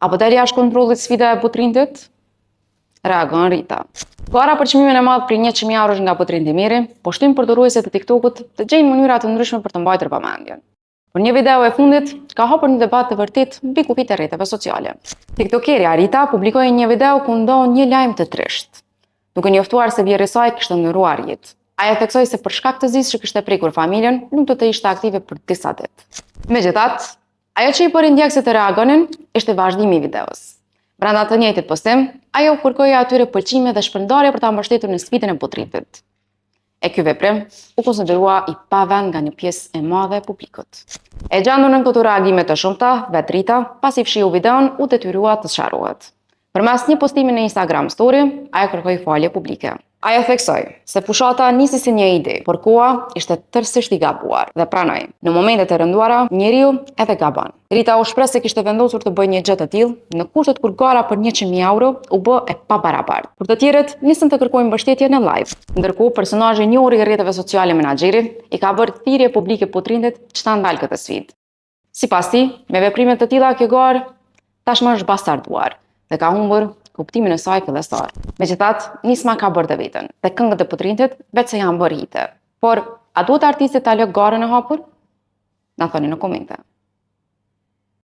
Apo deri jashtë kontrollit sfida e butrindit? Reagon Rita. Gara për çmimin e madh për 100.000 eurosh nga butrindi i miri, po shtyn përdoruesit e TikTokut të gjejnë mënyra të ndryshme për të mbajtur vëmendjen. Për një video e fundit, ka hapur një debat të vërtet mbi kufijtë e rrjeteve sociale. TikTokerja Rita publikoi një video ku ndon një lajm të trisht, duke njoftuar se vjerri i saj kishte ndëruar jetë. Ajo theksoi se për shkak të zisë që kishte prekur familjen, nuk do të ishte aktive për disa ditë. Megjithatë, ajo që i bëri ndjekësit të reagonin ishte vazhdimi i videos. Brenda të njëjtit postim, ajo kërkoi atyre pëlqime dhe shpërndarje për ta mbështetur në sfidën e butrindit. E ky veprim u konsiderua i pavend nga një pjesë e madhe e publikut. E gjandur në këto reagime të shumta, vetë Rita, pasi fshiu videon, u detyrua të sqarohet. Përmes një postimi në Instagram Story, ajo kërkoi falje publike. Ajo theksoi se fushata nisi si një ide, por koha ishte tërësisht i gabuar dhe pranoi. Në momentet e rënduara, njeriu edhe gabon. Rita u shpreh se kishte vendosur të bëjë një gjë të tillë në kushtet kur gara për 100.000 euro u bë e pabarabartë. Kur të tjerët nisën të kërkojnë mbështetje në live. Ndërkohë, personazhi i njohur i rrjeteve sociale Menaxheri i ka bërë thirrje publike butrindit që ta ndalë këtë sfidë. Sipas tij, me veprime të tilla kjo garë tashmë është bastarduar dhe ka humbur kuptimin e saj fillestar. Megjithatë, nisma ka bërë të vetën, dhe këngët e butrindit vetë se janë bërë hite. Por, a duhet artistit ta lë garën e hapur? Na thoni në komente.